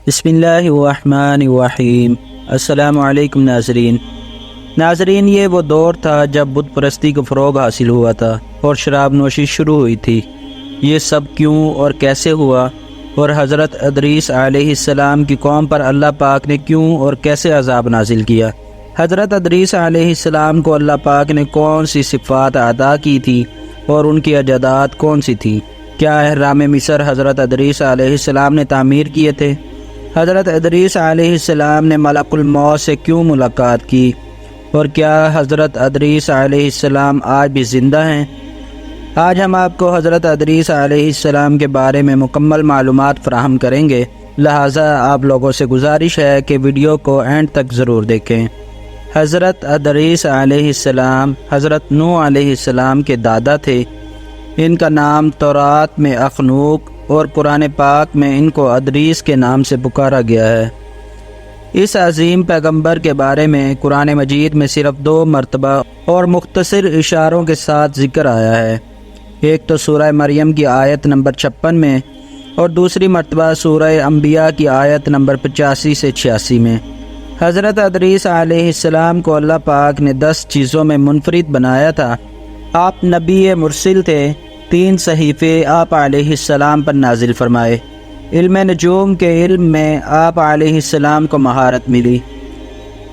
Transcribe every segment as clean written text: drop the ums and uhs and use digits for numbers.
بسم اللہ الرحمن الرحیم۔ السلام علیکم ناظرین، یہ وہ دور تھا جب بت پرستی کو فروغ حاصل ہوا تھا اور شراب نوشی شروع ہوئی تھی۔ یہ سب کیوں اور کیسے ہوا، اور حضرت ادریس علیہ السلام کی قوم پر اللہ پاک نے کیوں اور کیسے عذاب نازل کیا؟ حضرت ادریس علیہ السلام کو اللہ پاک نے کون سی صفات عطا کی تھی اور ان کی اجداد کون سی تھی؟ کیا احرام مصر حضرت ادریس علیہ السلام نے تعمیر کیے تھے؟ حضرت ادریس علیہ السلام نے ملک الموت سے کیوں ملاقات کی؟ اور کیا حضرت ادریس علیہ السلام آج بھی زندہ ہیں؟ آج ہم آپ کو حضرت ادریس علیہ السلام کے بارے میں مکمل معلومات فراہم کریں گے، لہٰذا آپ لوگوں سے گزارش ہے کہ ویڈیو کو اینڈ تک ضرور دیکھیں۔ حضرت ادریس علیہ السلام حضرت نوح علیہ السلام کے دادا تھے۔ ان کا نام تورات میں اخنوق اور قرآن پاک میں ان کو ادریس کے نام سے پکارا گیا ہے۔ اس عظیم پیغمبر کے بارے میں قرآن مجید میں صرف 2 مرتبہ اور مختصر اشاروں کے ساتھ ذکر آیا ہے۔ ایک تو سورہ مریم کی آیت نمبر 56 میں، اور دوسری مرتبہ سورہ انبیاء کی آیت نمبر 85 سے 86 میں۔ حضرت ادریس علیہ السلام کو اللہ پاک نے 10 چیزوں میں منفرد بنایا تھا۔ آپ نبی مرسل تھے۔ 3 صحیفے آپ علیہ السلام پر نازل فرمائے۔ علم نجوم کے علم میں آپ علیہ السلام کو مہارت ملی۔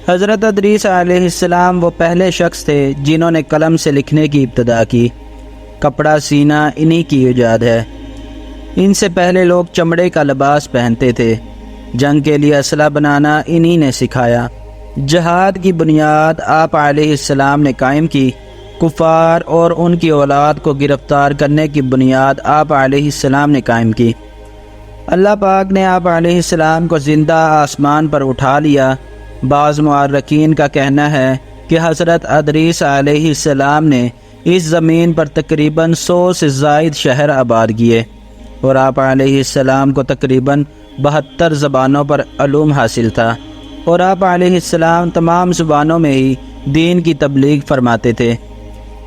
حضرت ادریس علیہ السلام وہ پہلے شخص تھے جنہوں نے قلم سے لکھنے کی ابتدا کی۔ کپڑا سینا انہی کی ایجاد ہے۔ ان سے پہلے لوگ چمڑے کا لباس پہنتے تھے۔ جنگ کے لیے اسلحہ بنانا انہی نے سکھایا۔ جہاد کی بنیاد آپ علیہ السلام نے قائم کی۔ کفار اور ان کی اولاد کو گرفتار کرنے کی بنیاد آپ علیہ السلام نے قائم کی۔ اللہ پاک نے آپ علیہ السلام کو زندہ آسمان پر اٹھا لیا۔ بعض مورخین کا کہنا ہے کہ حضرت ادریس علیہ السلام نے اس زمین پر تقریباً 100 سے زائد شہر آباد کیے، اور آپ علیہ السلام کو تقریباً 72 زبانوں پر علوم حاصل تھا، اور آپ علیہ السلام تمام زبانوں میں ہی دین کی تبلیغ فرماتے تھے۔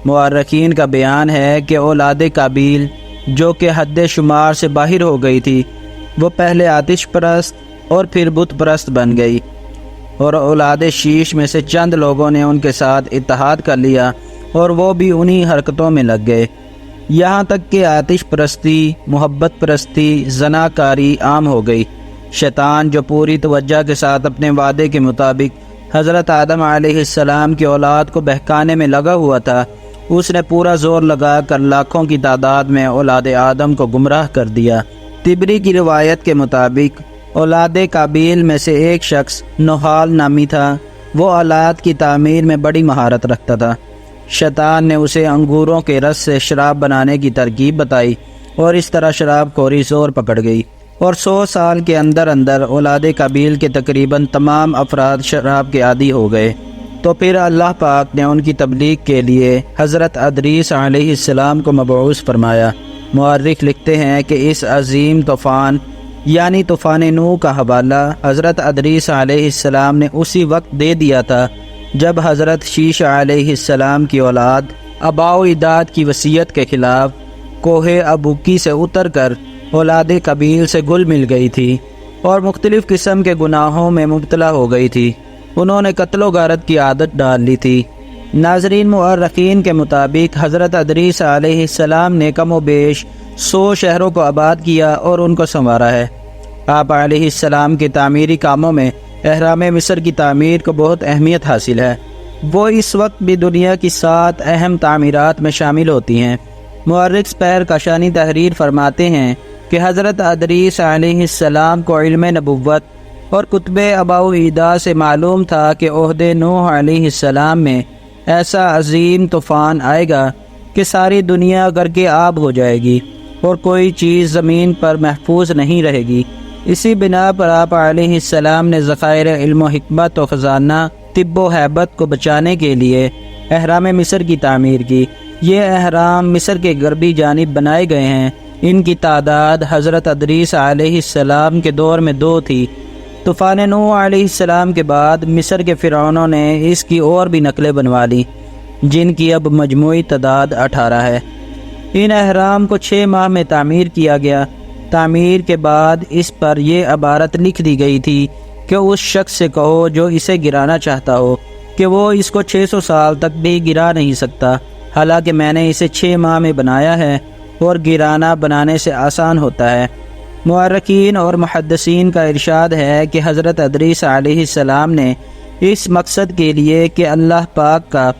مورخین کا بیان ہے کہ اولاد قابیل جو کہ حد شمار سے باہر ہو گئی تھی، وہ پہلے آتش پرست اور پھر بت پرست بن گئی، اور اولاد شیش میں سے چند لوگوں نے ان کے ساتھ اتحاد کر لیا اور وہ بھی انہی حرکتوں میں لگ گئے، یہاں تک کہ آتش پرستی، محبت پرستی، زناکاری عام ہو گئی۔ شیطان جو پوری توجہ کے ساتھ اپنے وعدے کے مطابق حضرت آدم علیہ السلام کی اولاد کو بہکانے میں لگا ہوا تھا، اس نے پورا زور لگا کر لاکھوں کی تعداد میں اولاد آدم کو گمراہ کر دیا۔ طبری کی روایت کے مطابق اولاد قابیل میں سے ایک شخص نحال نامی تھا۔ وہ آلات کی تعمیر میں بڑی مہارت رکھتا تھا۔ شیطان نے اسے انگوروں کے رس سے شراب بنانے کی ترکیب بتائی، اور اس طرح شراب خوری زور پکڑ گئی، اور 100 سال کے اندر اولاد قابیل کے تقریباً تمام افراد شراب کے عادی ہو گئے۔ تو پھر اللہ پاک نے ان کی تبلیغ کے لیے حضرت ادریس علیہ السلام کو مبعوث فرمایا۔ مورخ لکھتے ہیں کہ اس عظیم طوفان یعنی طوفان نوح کا حوالہ حضرت ادریس علیہ السلام نے اسی وقت دے دیا تھا جب حضرت شیش علیہ السلام کی اولاد آباء و اجداد کی وصیت کے خلاف کوہ ابوکی سے اتر کر اولاد قابیل سے گل مل گئی تھی اور مختلف قسم کے گناہوں میں مبتلا ہو گئی تھی۔ انہوں نے قتل و غارت کی عادت ڈال لی تھی۔ ناظرین، مورخین کے مطابق حضرت ادریس علیہ السلام نے کم و بیش 100 شہروں کو آباد کیا اور ان کو سنوارا ہے۔ آپ علیہ السلام کے تعمیری کاموں میں احرام مصر کی تعمیر کو بہت اہمیت حاصل ہے۔ وہ اس وقت بھی دنیا کی 7 اہم تعمیرات میں شامل ہوتی ہیں۔ مورخ سپیر کاشانی تحریر فرماتے ہیں کہ حضرت ادریس علیہ السلام کو علم نبوت اور کتب آباء و اجداد سے معلوم تھا کہ عہد نوح علیہ السلام میں ایسا عظیم طوفان آئے گا کہ ساری دنیا غرق آب ہو جائے گی اور کوئی چیز زمین پر محفوظ نہیں رہے گی۔ اسی بنا پر آپ علیہ السلام نے ذخائر علم و حکمت و خزانہ طب و ہیبت کو بچانے کے لیے احرام مصر کی تعمیر کی۔ یہ احرام مصر کے غربی جانب بنائے گئے ہیں۔ ان کی تعداد حضرت ادریس علیہ السلام کے دور میں 2 تھی۔ طوفان نوح علیہ السلام کے بعد مصر کے فرعونوں نے اس کی اور بھی نقلیں بنوا لی، جن کی اب مجموعی تعداد 18 ہے۔ ان احرام کو 6 ماہ میں تعمیر کیا گیا تعمیر کے بعد اس پر یہ عبارت لکھ دی گئی تھی کہ اس شخص سے کہو جو اسے گرانا چاہتا ہو کہ وہ اس کو 600 سال تک بھی گرا نہیں سکتا، حالانکہ میں نے اسے 6 ماہ میں بنایا ہے اور گرانا بنانے سے آسان ہوتا ہے۔ مورخین اور محدثین کا ارشاد ہے کہ حضرت ادریس علیہ السلام نے اس مقصد کے لیے کہ اللہ پاک کا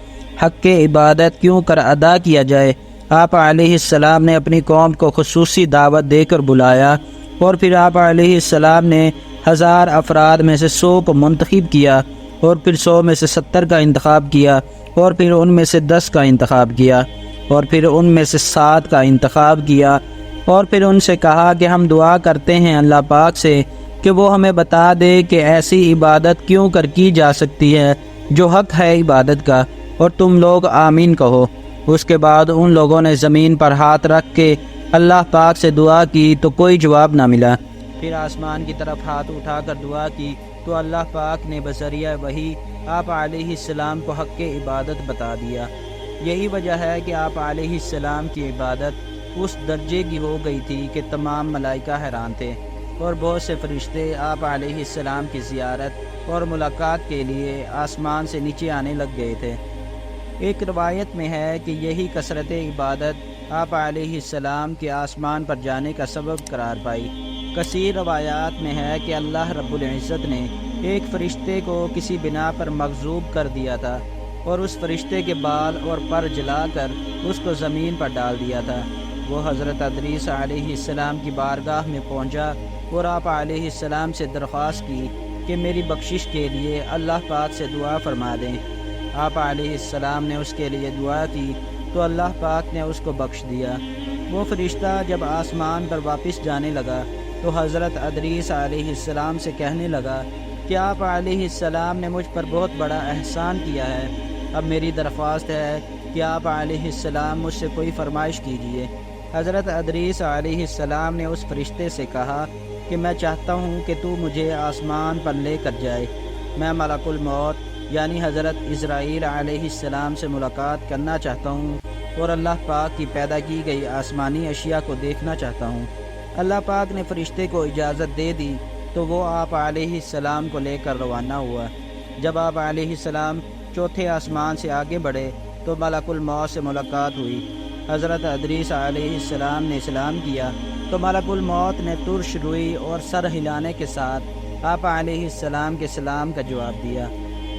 حق عبادت کیوں کر ادا کیا جائے، آپ علیہ السلام نے اپنی قوم کو خصوصی دعوت دے کر بلایا، اور پھر آپ علیہ السلام نے 1000 افراد میں سے 100 کو منتخب کیا، اور پھر 100 میں سے 70 کا انتخاب کیا، اور پھر ان میں سے 10 کا انتخاب کیا، اور پھر ان میں سے 7 کا انتخاب کیا، اور پھر ان سے کہا کہ ہم دعا کرتے ہیں اللہ پاک سے کہ وہ ہمیں بتا دے کہ ایسی عبادت کیوں کر کی جا سکتی ہے جو حق ہے عبادت کا، اور تم لوگ آمین کہو۔ اس کے بعد ان لوگوں نے زمین پر ہاتھ رکھ کے اللہ پاک سے دعا کی تو کوئی جواب نہ ملا۔ پھر آسمان کی طرف ہاتھ اٹھا کر دعا کی تو اللہ پاک نے بذریعہ وحی آپ علیہ السلام کو حق عبادت بتا دیا۔ یہی وجہ ہے کہ آپ علیہ السلام کی عبادت اس درجے کی ہو گئی تھی کہ تمام ملائکہ حیران تھے، اور بہت سے فرشتے آپ علیہ السلام کی زیارت اور ملاقات کے لیے آسمان سے نیچے آنے لگ گئے تھے۔ ایک روایت میں ہے کہ یہی کثرت عبادت آپ علیہ السلام کے آسمان پر جانے کا سبب قرار پائی۔ کثیر روایات میں ہے کہ اللہ رب العزت نے ایک فرشتے کو کسی بنا پر مغضوب کر دیا تھا، اور اس فرشتے کے بال اور پر جلا کر اس کو زمین پر ڈال دیا تھا۔ وہ حضرت ادریس علیہ السلام کی بارگاہ میں پہنچا اور آپ علیہ السلام سے درخواست کی کہ میری بخشش کے لیے اللہ پاک سے دعا فرما دیں۔ آپ علیہ السلام نے اس کے لیے دعا کی تو اللہ پاک نے اس کو بخش دیا۔ وہ فرشتہ جب آسمان پر واپس جانے لگا تو حضرت ادریس علیہ السلام سے کہنے لگا کہ آپ علیہ السلام نے مجھ پر بہت بڑا احسان کیا ہے، اب میری درخواست ہے کہ آپ علیہ السلام مجھ سے کوئی فرمائش کیجیے۔ حضرت ادریس علیہ السلام نے اس فرشتے سے کہا کہ میں چاہتا ہوں کہ تو مجھے آسمان پر لے کر جائے، میں ملک الموت یعنی حضرت اسرائیل علیہ السلام سے ملاقات کرنا چاہتا ہوں، اور اللہ پاک کی پیدا کی گئی آسمانی اشیاء کو دیکھنا چاہتا ہوں۔ اللہ پاک نے فرشتے کو اجازت دے دی تو وہ آپ علیہ السلام کو لے کر روانہ ہوا۔ جب آپ علیہ السلام چوتھے آسمان سے آگے بڑھے تو ملک الموت سے ملاقات ہوئی۔ حضرت ادریس علیہ السلام نے سلام کیا تو ملک الموت نے ترش روئی اور سر ہلانے کے ساتھ آپ علیہ السلام کے سلام کا جواب دیا۔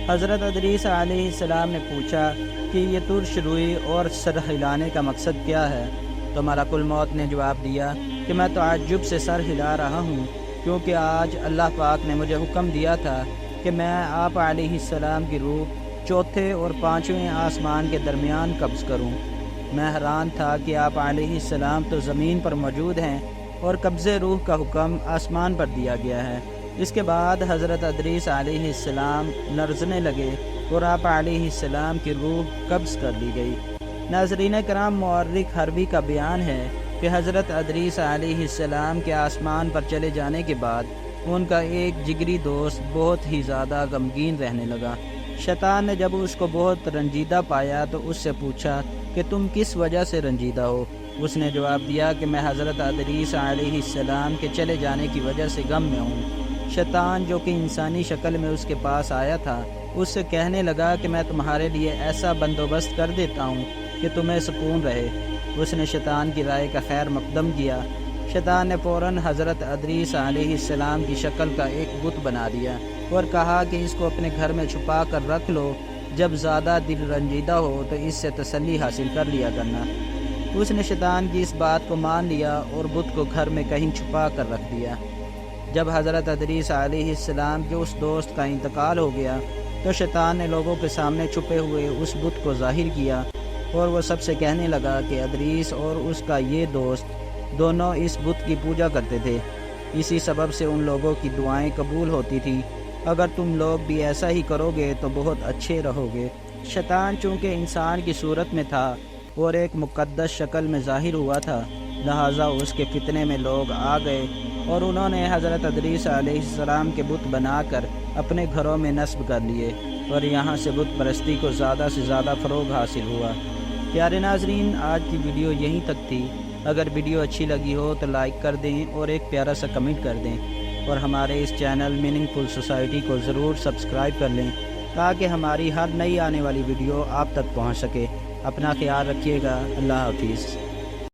حضرت ادریس علیہ السلام نے پوچھا کہ یہ ترش روئی اور سر ہلانے کا مقصد کیا ہے؟ تو ملک الموت نے جواب دیا کہ میں تعجب سے سر ہلا رہا ہوں، کیونکہ آج اللہ پاک نے مجھے حکم دیا تھا کہ میں آپ علیہ السلام کی روح چوتھے اور پانچویں آسمان کے درمیان قبض کروں۔ میں حیران تھا کہ آپ علیہ السلام تو زمین پر موجود ہیں اور قبضے روح کا حکم آسمان پر دیا گیا ہے۔ اس کے بعد حضرت ادریس علیہ السلام لرزنے لگے اور آپ علیہ السلام کی روح قبض کر لی گئی۔ ناظرین کرام، مورخ حربی کا بیان ہے کہ حضرت ادریس علیہ السلام کے آسمان پر چلے جانے کے بعد ان کا ایک جگری دوست بہت ہی زیادہ غمگین رہنے لگا۔ شیطان نے جب اس کو بہت رنجیدہ پایا تو اس سے پوچھا کہ تم کس وجہ سے رنجیدہ ہو؟ اس نے جواب دیا کہ میں حضرت ادریس علیہ السلام کے چلے جانے کی وجہ سے غم میں ہوں۔ شیطان جو کہ انسانی شکل میں اس کے پاس آیا تھا اس سے کہنے لگا کہ میں تمہارے لیے ایسا بندوبست کر دیتا ہوں کہ تمہیں سکون رہے۔ اس نے شیطان کی رائے کا خیر مقدم کیا۔ شیطان نے فوراً حضرت ادریس علیہ السلام کی شکل کا ایک بت بنا دیا اور کہا کہ اس کو اپنے گھر میں چھپا کر رکھ لو، جب زیادہ دل رنجیدہ ہو تو اس سے تسلی حاصل کر لیا کرنا۔ اس نے شیطان کی اس بات کو مان لیا اور بت کو گھر میں کہیں چھپا کر رکھ دیا۔ جب حضرت ادریس علیہ السلام کے اس دوست کا انتقال ہو گیا تو شیطان نے لوگوں کے سامنے چھپے ہوئے اس بت کو ظاہر کیا اور وہ سب سے کہنے لگا کہ ادریس اور اس کا یہ دوست دونوں اس بت کی پوجا کرتے تھے، اسی سبب سے ان لوگوں کی دعائیں قبول ہوتی تھیں۔ اگر تم لوگ بھی ایسا ہی کرو گے تو بہت اچھے رہو گے۔ شیطان چونکہ انسان کی صورت میں تھا اور ایک مقدس شکل میں ظاہر ہوا تھا، لہٰذا اس کے فتنے میں لوگ آ گئے اور انہوں نے حضرت ادریس علیہ السلام کے بت بنا کر اپنے گھروں میں نصب کر لیے، اور یہاں سے بت پرستی کو زیادہ سے زیادہ فروغ حاصل ہوا۔ پیارے ناظرین، آج کی ویڈیو یہیں تک تھی۔ اگر ویڈیو اچھی لگی ہو تو لائک کر دیں اور ایک پیارا سا کمنٹ کر دیں، اور ہمارے اس چینل میننگ فل سوسائٹی کو ضرور سبسکرائب کر لیں تاکہ ہماری ہر نئی آنے والی ویڈیو آپ تک پہنچ سکے۔ اپنا خیال رکھیے گا۔ اللہ حافظ۔